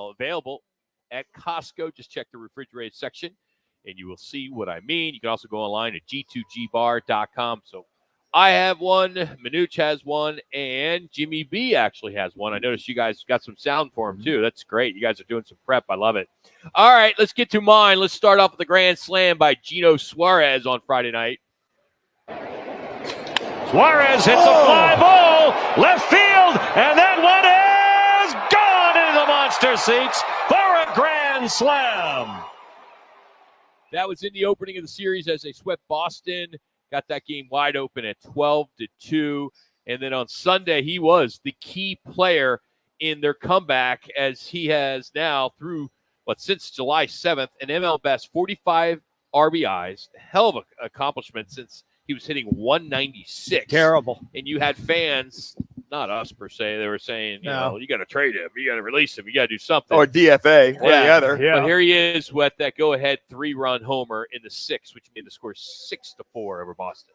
now available at Costco. Just check the refrigerated section, and you will see what I mean. You can also go online at G2GBar.com. So I have one, Manuch has one, and Jimmy B actually has one. I noticed you guys got some sound for him, too. That's great. You guys are doing some prep. I love it. All right, let's get to mine. Let's start off with the Grand Slam by Gino Suárez on Friday night. Suárez hits a fly ball, left field, and that one is gone into the monster seats for a Grand Slam. That was in the opening of the series as they swept Boston. Got that game wide open at 12-2. And then on Sunday, he was the key player in their comeback as he has now through, since July 7th, an ML best 45 RBIs. Hell of an accomplishment since he was hitting 196. Terrible. And you had fans, not us per se, they were saying, you know, you got to trade him. You got to release him. You got to do something. Or DFA, or the other. Yeah. But here he is with that go-ahead 3-run homer in the 6th, which made the score 6-4 over Boston.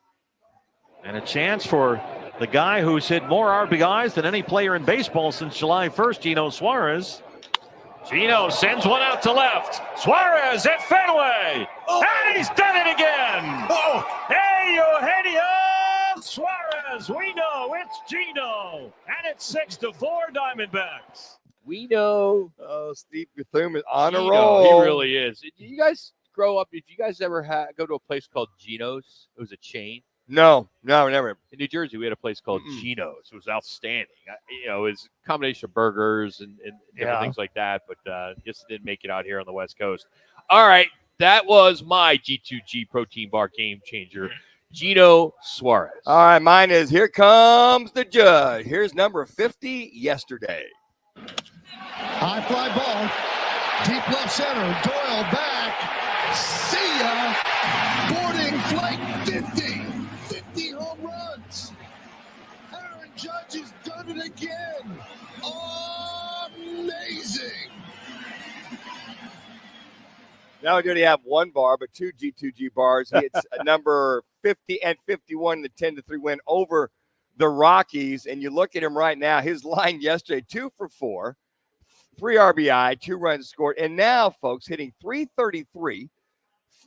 And a chance for the guy who's hit more RBIs than any player in baseball since July 1st, Gino Suárez. Gino sends one out to left. Suárez at Fenway. And he's done it again. Hey, Eugenio Suárez. We know it's Gino. And it's 6-4 Diamondbacks. We know. Oh, Steve Guthrum is on Gino, a roll. He really is. Did you guys grow up? Did you guys ever go to a place called Gino's? It was a chain. No, never. In New Jersey, we had a place called Gino's. It was outstanding. It was a combination of burgers and different things like that, but just didn't make it out here on the West Coast. All right, that was my G2G protein bar game changer, Gino Suárez. All right, mine is Here Comes the Judge. Here's number 50, Yesterday. High fly ball, deep left center, Doyle back, see ya, boarding flight 50 home runs. Aaron Judge has done it again. Amazing. Now we only have one bar, but two G2G bars. It's number 50 and 51 in the 10-3 win over the Rockies. And you look at him right now, his line yesterday, 2 for 4, 3 RBI, 2 runs scored. And now, folks, hitting .333,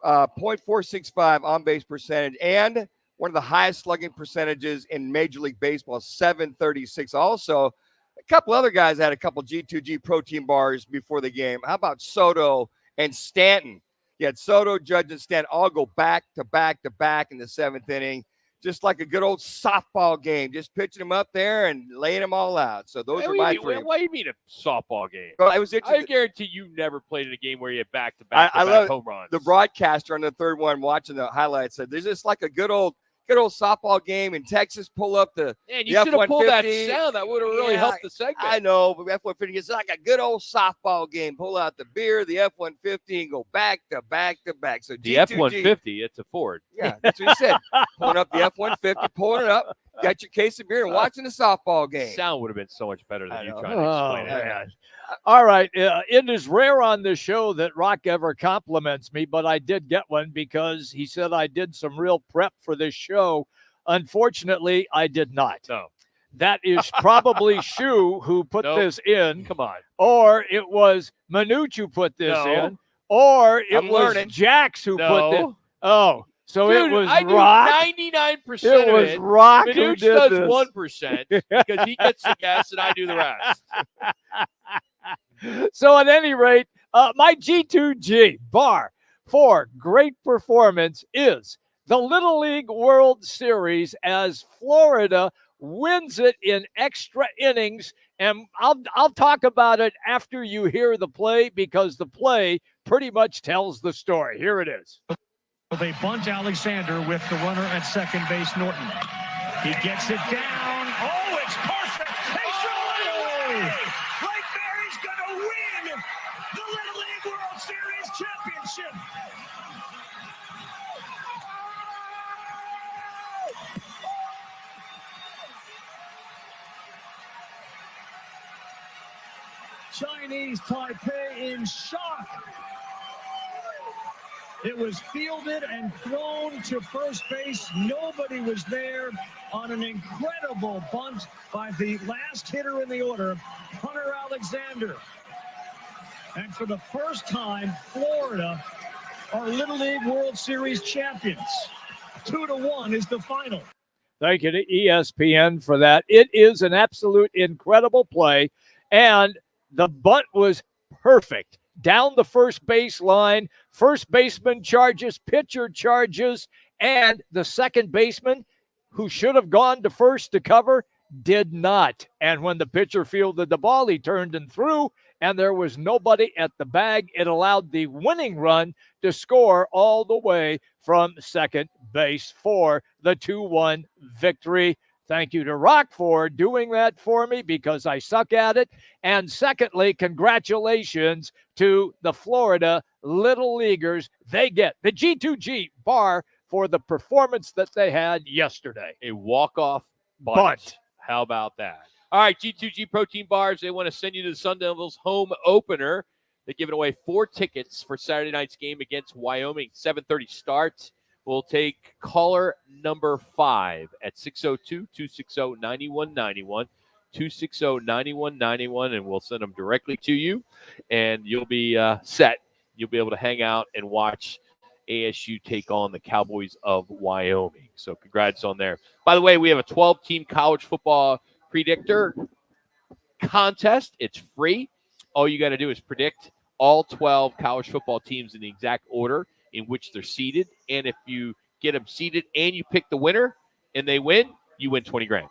.465 on-base percentage, and one of the highest slugging percentages in Major League Baseball, .736. Also, a couple other guys had a couple G2G protein bars before the game. How about Soto and Stanton? You had Soto, Judge, and Stanton all go back to back to back in the 7th inning, just like a good old softball game, just pitching them up there and laying them all out. So those are my 3. What do you mean a softball game? Well, it was interesting. I guarantee you never played in a game where you had back-to-back home runs. The broadcaster on the third one watching the highlights said, there's just like a good old softball game in Texas. Pull up the Man, you should have pulled that sound. That would have really helped the segment. I know, but F-150 is like a good old softball game. Pull out the beer, the F-150, and go back to back to back. So the G2G, F-150, it's a Ford. Yeah, that's what he said. Pulling up the F-150, pulling it up, got your case of beer, and watching the softball game. Sound would have been so much better than you trying to explain it. Man. All right. It is rare on this show that Rock ever compliments me, but I did get one because he said I did some real prep for this show. Unfortunately, I did not. No. That is probably Shu who put this in. Come on. Or it was Manuch who put this in. Or it was Jax who put this. Oh, so Dude, it was I Rock. 99% it was of it. Rock who Manuch did does this. 1% because he gets the guess and I do the rest. So at any rate, my G2G bar for great performance is the Little League World Series as Florida wins it in extra innings. And I'll talk about it after you hear the play because the play pretty much tells the story. Here it is. They bunt Alexander with the runner at second base, Norton. He gets it down. Oh, it's perfect. Right there, he's going to win the Little League World Series championship. Chinese Taipei in shock. It was fielded and thrown to first base. Nobody was there on an incredible bunt by the last hitter in the order, Hunter Alexander. And for the first time, Florida are Little League World Series champions. 2-1 is the final. Thank you to ESPN for that. It is an absolute incredible play, and the bunt was perfect. Down the first baseline, first baseman charges, pitcher charges, and the second baseman, who should have gone to first to cover, did not. And when the pitcher fielded the ball, he turned and threw, and there was nobody at the bag. It allowed the winning run to score all the way from second base for the 2-1 victory. Thank you to Rock for doing that for me because I suck at it. And secondly, congratulations to the Florida Little Leaguers. They get the G2G bar for the performance that they had yesterday. A walk-off Bunt. How about that? All right, G2G protein bars. They want to send you to the Sun Devils home opener. They're giving away 4 tickets for Saturday night's game against Wyoming. 7:30 start. We'll take caller number 5 at 602-260-9191. 260-9191, and we'll send them directly to you, and you'll be set. You'll be able to hang out and watch ASU take on the Cowboys of Wyoming. So congrats on there. By the way, we have a 12-team college football predictor contest. It's free. All you got to do is predict all 12 college football teams in the exact order in which they're seeded. And if you get them seeded and you pick the winner and they win, you win $20,000.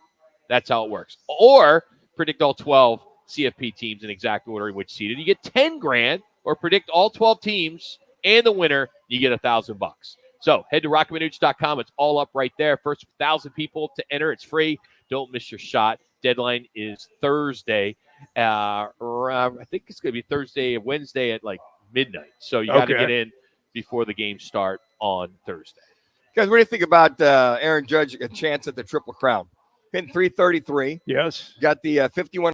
That's how it works. Or predict all 12 CFP teams in exact order in which seeded. You get $10,000, or predict all 12 teams and the winner, you get $1,000. So head to rocketmanuch.com. It's all up right there. First 1,000 people to enter. It's free. Don't miss your shot. Deadline is Thursday. I think it's going to be Thursday or Wednesday at like midnight. So you got to get in before the games start on Thursday. Guys, what do you think about Aaron Judge, a chance at the Triple Crown? Hitting .333. Yes. Got the 51